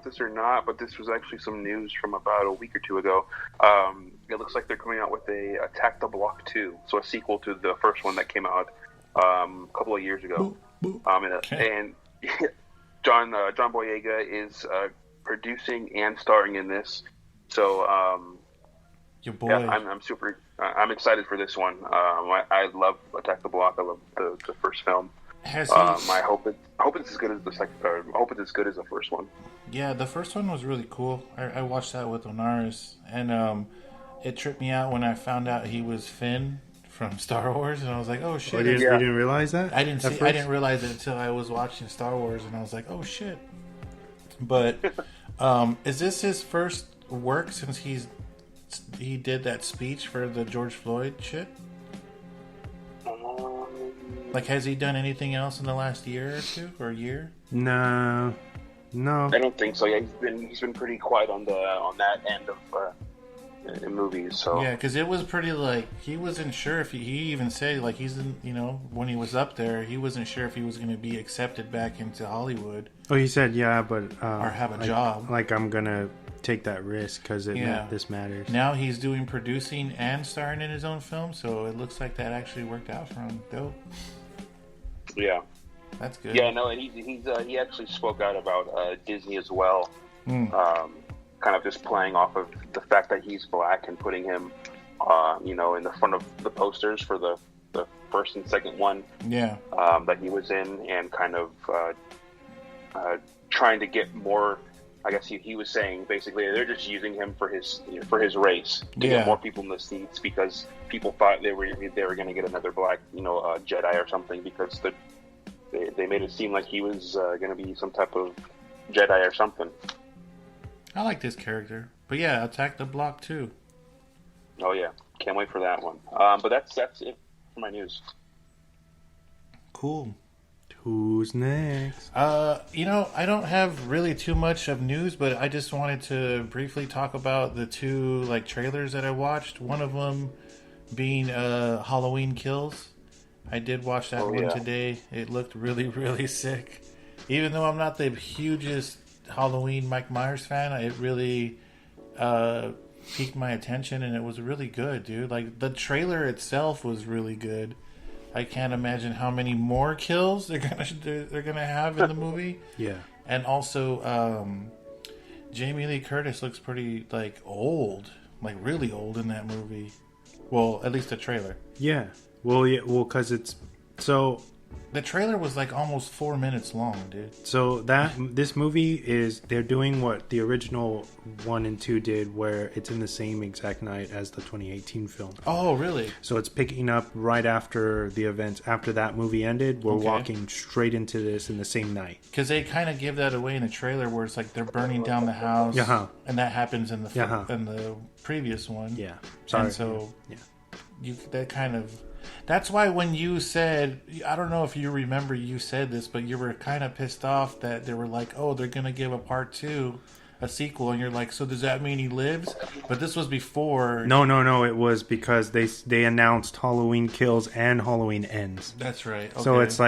about this or not, but this was actually some news from about a week or two ago. It looks like they're coming out with a Attack the Block 2, so a sequel to the first one that came out a couple of years ago. And John Boyega is producing and starring in this. So your boy. Yeah, I'm excited for this one. I love Attack the Block. I love the first film. I hope it's as good as the second. I hope it's as good as the first one. Yeah, the first one was really cool. I watched that with Onaris, and it tripped me out when I found out he was Finn from Star Wars, and I was like, "Oh shit!" You didn't realize that? I didn't realize it until I was watching Star Wars, and I was like, "Oh shit!" But is this his first work since he did that speech for the George Floyd shit? Like, has he done anything else in the last year or two, or a year? No. I don't think so. Yeah, he's been pretty quiet on that end of in movies. So yeah, because it was pretty like he wasn't sure if he even said like he's in, when he was up there, he wasn't sure if he was going to be accepted back into Hollywood. Oh, he said but or have a job. Like I'm gonna take that risk because this matters. Now he's doing producing and starring in his own film, so it looks like that actually worked out for him. Dope. Yeah, that's good. Yeah, no, and he actually spoke out about Disney as well, kind of just playing off of the fact that he's black and putting him, in the front of the posters for the first and second one. Yeah, that he was in, and kind of trying to get more. I guess he was saying basically they're just using him for his race to get more people in the seats because people thought they were going to get another black Jedi or something because they made it seem like he was going to be some type of Jedi or something. I like this character, but yeah, Attack the Block too. Oh yeah, can't wait for that one. But that's it for my news. Cool. Who's next? I don't have really too much of news, but I just wanted to briefly talk about the two trailers that I watched. One of them being Halloween Kills. I did watch that one today. It looked really, really sick. Even though I'm not the hugest Halloween Mike Myers fan, it really piqued my attention, and it was really good, dude. Like, the trailer itself was really good. I can't imagine how many more kills they're gonna have in the movie. Yeah, and also Jamie Lee Curtis looks pretty old, really old in that movie. Well, at least the trailer. Yeah. Well, because it's so. The trailer was almost 4 minutes long, dude. So this movie they're doing what the original 1 and 2 did, where it's in the same exact night as the 2018 film. Oh, really? So it's picking up right after the events. After that movie ended, we're walking straight into this in the same night. Because they kind of give that away in the trailer, where it's they're burning down the house, and that happens in the previous one. Yeah, sorry. And so that's why when you said, I don't know if you remember you said this, but you were kind of pissed off that they were they're going to give a part 2, a sequel, and you're like, so does that mean he lives? But this was before. No, it was because they announced Halloween Kills and Halloween Ends. That's right. Okay. So it's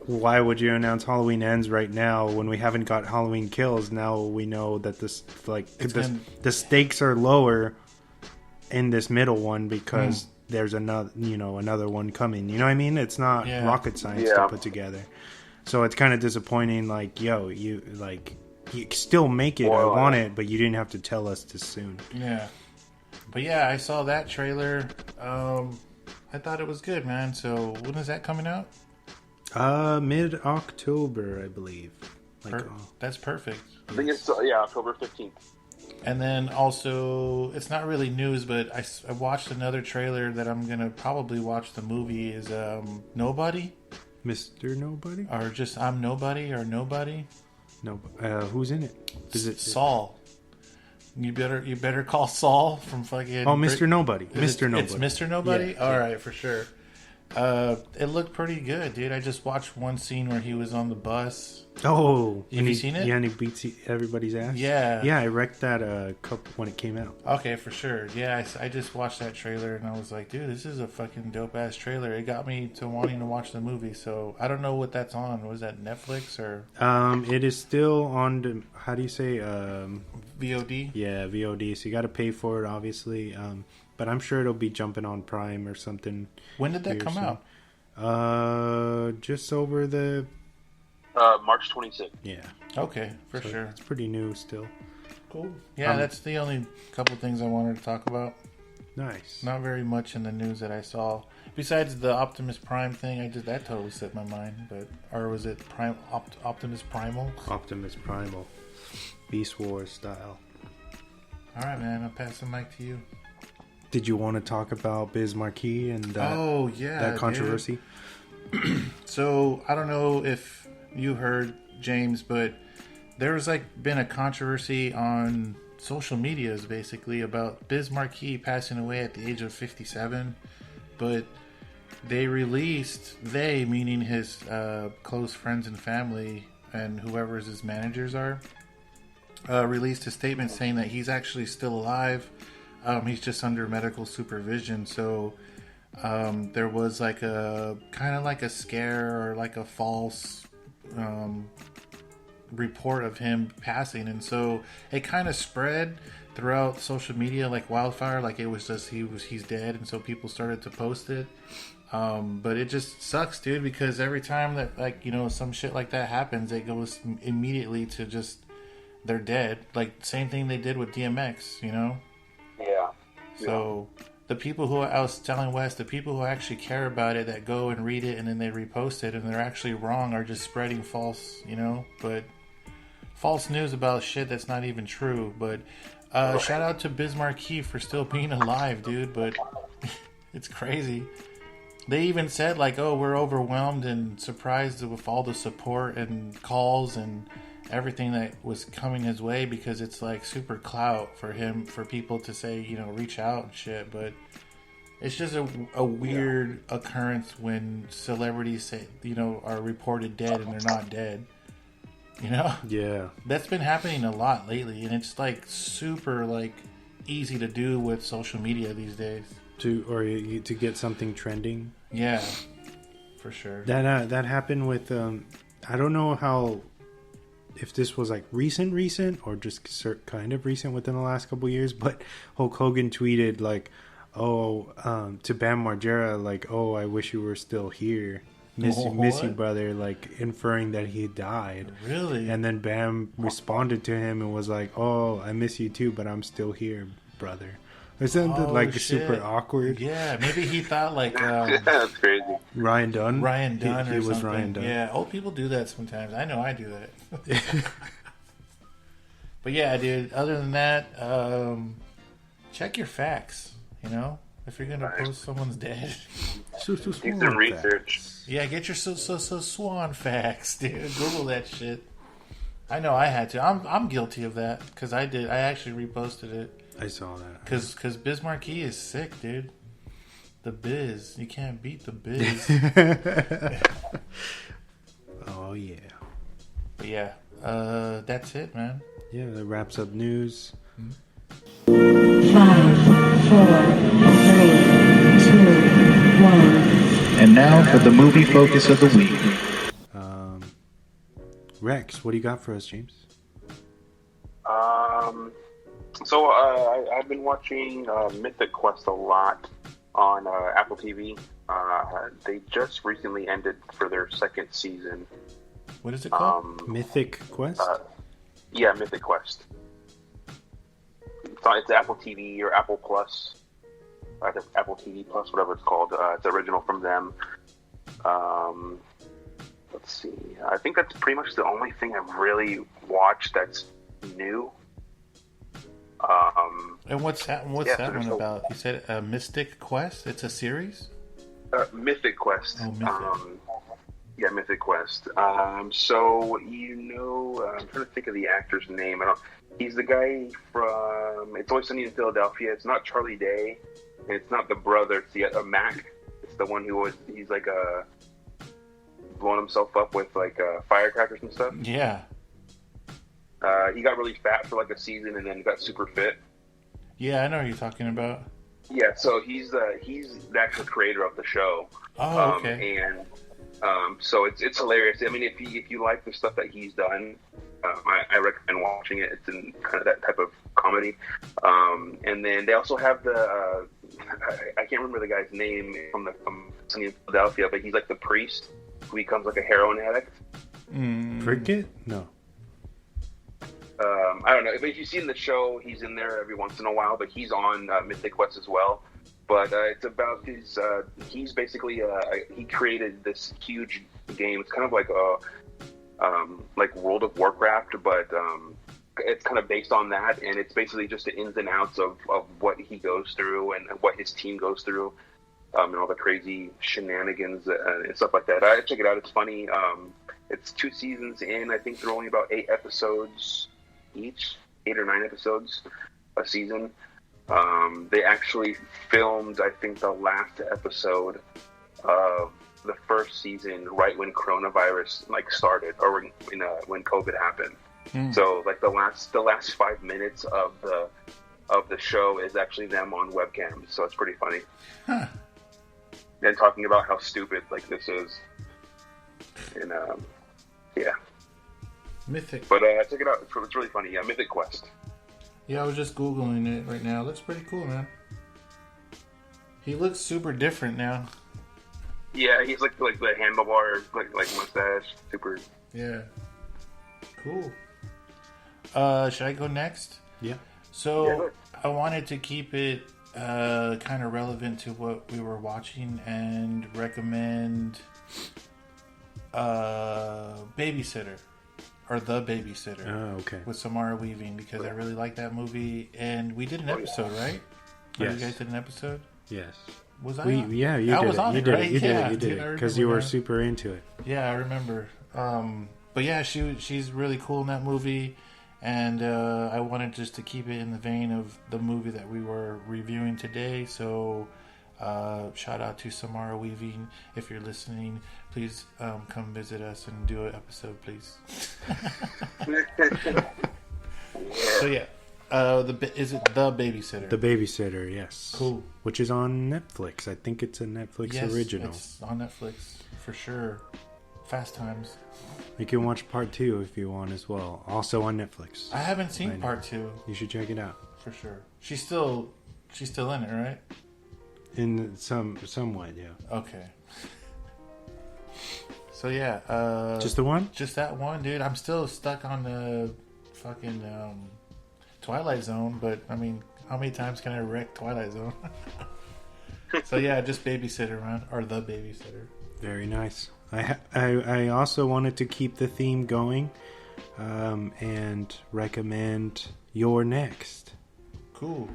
why would you announce Halloween Ends right now when we haven't got Halloween Kills? Now we know that the stakes are lower in this middle one because there's another one coming. You know what I mean? It's not rocket science to put together. So it's kind of disappointing. You still make it. I want it, but you didn't have to tell us this soon. Yeah. But yeah, I saw that trailer. I thought it was good, man. So when is that coming out? Mid-October, I believe. That's perfect. I think it's October 15th. And then also, it's not really news, but I watched another trailer that I'm going to probably watch the movie is Nobody? Mr. Nobody? Or just I'm Nobody or Nobody? No. Who's in it? Is it Saul? You better call Saul from fucking... Oh, Mr. Nobody. Mr. Nobody. It's Mr. Nobody? Yeah, All right, for sure. It looked pretty good, dude. I just watched one scene where he was on the bus Oh, have you seen it? Yeah, and he beats everybody's ass. Yeah, yeah, I wrecked that when it came out. Okay, for sure. Yeah, I just watched that trailer and I was like, dude, this is a fucking dope ass trailer. It got me to wanting to watch the movie. So I don't know what that's on. Was that Netflix or? It is still on the, how do you say, VOD. Yeah, VOD. So you got to pay for it, obviously. But I'm sure it'll be jumping on Prime or something. When did that come out? Just over the March 26th. Yeah. Okay, for sure. It's pretty new still. Cool. Yeah, that's the only couple things I wanted to talk about. Nice. Not very much in the news that I saw. Besides the Optimus Prime thing, that totally slipped my mind. But or was it Optimus Primal? Optimus Primal, Beast Wars style. All right, man. I'll pass the mic to you. Did you want to talk about Biz Markie and that controversy? So I don't know if you heard, James, but there was been a controversy on social medias basically about Biz Markie passing away at the age of 57, but they meaning his close friends and family and whoever his managers are, released a statement saying that he's actually still alive. He's just under medical supervision. So there was a kind of like a scare or like a false report of him passing, and so it kind of spread throughout social media like wildfire. Like it was just he's dead, and so people started to post it. But it just sucks, dude, because every time that some shit like that happens, it goes immediately to just they're dead. Like same thing they did with DMX, Yeah. So the people who I was telling Wes, the people who actually care about it, that go and read it and then they repost it and they're actually wrong, are just spreading false, but false news about shit that's not even true. But shout out to Biz Markie for still being alive, dude. But it's crazy. They even said we're overwhelmed and surprised with all the support and calls and everything that was coming his way, because it's super clout for him, for people to say, reach out and shit. But it's just a weird occurrence when celebrities say, are reported dead and they're not dead. Yeah. That's been happening a lot lately, and it's super easy to do with social media these days. To get something trending. Yeah, for sure. That happened with I don't know if this was recent or just kind of recent within the last couple of years, but Hulk Hogan tweeted to Bam Margera oh, I wish you were still here. Miss you, brother, inferring that he died. Really? And then Bam responded to him and was oh, I miss you too, but I'm still here, brother. Isn't it super awkward? Yeah, maybe he thought that's crazy. Ryan Dunn. He was something. Ryan Dunn. Yeah, old people do that sometimes. I know I do that. But yeah, dude. Other than that, check your facts. If you're gonna post someone's dead, do some research. Yeah, get your swan facts, dude. Google that shit. I know I had to. I'm guilty of that because I did. I actually reposted it. I saw that. Because Biz Markie is sick, dude. The Biz. You can't beat the Biz. Oh, yeah. But yeah, that's it, man. Yeah, that wraps up news. 5, 4, 3, 2, 1. And now for the movie focus of the week. Rex, what do you got for us, James? So I've been watching Mythic Quest a lot on Apple TV. They just recently ended for their second season. What is it called? Mythic Quest? Yeah, Mythic Quest. It's Apple TV or Apple Plus. Apple TV Plus, whatever it's called. It's original from them. Let's see. I think that's pretty much the only thing I've really watched that's new. And what's that one about? You said Mystic Quest? It's a series? Mythic Quest. Oh, Mythic. Yeah, Mythic Quest. So, I'm trying to think of the actor's name. He's the guy from It's Always Sunny in Philadelphia. It's not Charlie Day, and it's not the brother. It's the Mac. It's the one he's like a blowing himself up with like firecrackers and stuff. Yeah. He got really fat for like a season and then got super fit. Yeah, I know what you're talking about. Yeah, so he's the actual creator of the show. Oh, okay. So it's hilarious. I mean, if you like the stuff that he's done, I recommend watching it. It's in kind of that type of comedy. And then they also have the I can't remember the guy's name from Sunny in Philadelphia, but he's like the priest who becomes like a heroin addict. Cricket? No. I don't know. If you've seen the show, he's in there every once in a while, but he's on Mythic Quest as well. But it's about his. He's basically he created this huge game. It's kind of like like World of Warcraft, but it's kind of based on that, and it's basically just the ins and outs of what he goes through and what his team goes through, and all the crazy shenanigans and stuff like that. I check it out. It's funny. It's 2 seasons in. I think they're only about 8 episodes each, 8 or 9 episodes a season. They actually filmed, I think, the last episode of the first season right when coronavirus like started, or when COVID happened. So like the last 5 minutes of the show is actually them on webcam. So it's pretty funny. Huh. And talking about how stupid like this is, and yeah. Mythic. But check it out. It's really funny. Yeah, Mythic Quest. Yeah, I was just Googling it right now. It looks pretty cool, man. He looks super different now. Yeah, he's like the handlebar, like mustache, super. Yeah. Cool. Should I go next? Yeah. So Yeah, I wanted to keep it kind of relevant to what we were watching and recommend Babysitter. Or The Babysitter. Oh, okay. With Samara Weaving, because I really like that movie. And we did an episode, right? Yes. You guys did an episode? Yes. Was I on? Yeah, you I did was it. on You it, did right? it. You Yeah, did it. Because you were super into it. Yeah, I remember. But yeah, she's really cool in that movie. And I wanted just to keep it in the vein of the movie that we were reviewing today. So shout out to Samara Weaving. If you're listening, please come visit us and do an episode, please. So yeah, is it The Babysitter? The Babysitter, yes. Cool. Which is on Netflix. I think it's a Netflix original. It's on Netflix for sure. Fast Times. You can watch part 2 if you want as well. Also on Netflix. I haven't seen part 2. You should check it out. For sure. She's still in it, right? In somewhat, yeah. Okay. So yeah, just the one? Just that one, dude. I'm still stuck on the fucking Twilight Zone, but I mean, how many times can I wreck Twilight Zone? So yeah, just Babysitter, man, or The Babysitter. Very nice. I also wanted to keep the theme going, and recommend Your Next. Cool.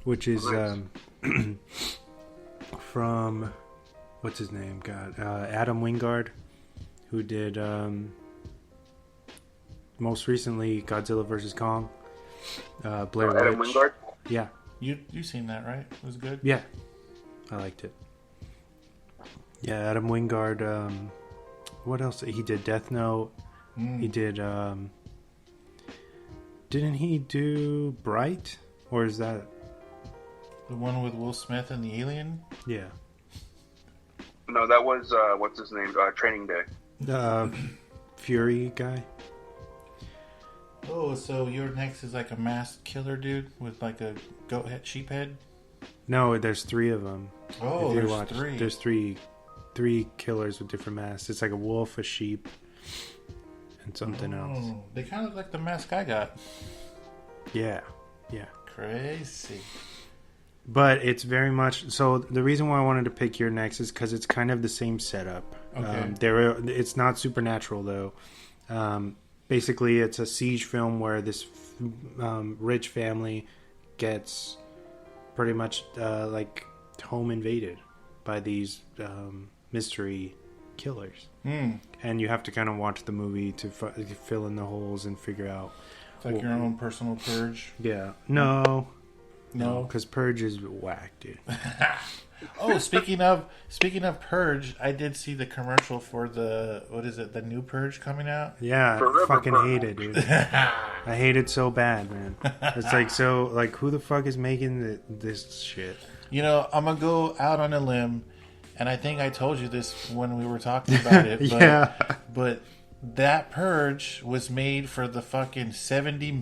Which is from, what's his name? God, Adam Wingard, who did most recently Godzilla vs. Kong. Blair Witch. Adam Wingard? Yeah. You seen that, right? It was good? Yeah. I liked it. Yeah, Adam Wingard, what else? He did Death Note. He did, didn't he do Bright? Or is that... The one with Will Smith and the alien? Yeah. No, that was, what's his name? Training Day. Fury guy. Oh, so Your Next is like a masked killer dude with like a goat head, sheep head? No, there's 3 of them. Oh, there's 3. There's three killers with different masks. It's like a wolf, a sheep, and something else. They kind of look like the mask I got. Yeah. Crazy. But it's very much... So the reason why I wanted to pick Your Next is because it's kind of the same setup. Okay. It's not supernatural, though. Basically, it's a siege film where this rich family gets pretty much like home invaded by these mystery killers. And you have to kind of watch the movie to fill in the holes and figure out... It's like your own personal purge. Yeah. No, No? because Purge is whack, dude. Oh, speaking of Purge, I did see the commercial for the new Purge coming out. Yeah, Forever I fucking Purge. hate it, dude. I hate it so bad, man. It's like who the fuck is making this shit? You know, I'm gonna go out on a limb, and I think I told you this when we were talking about it. But, Yeah. but that Purge was made for the fucking $70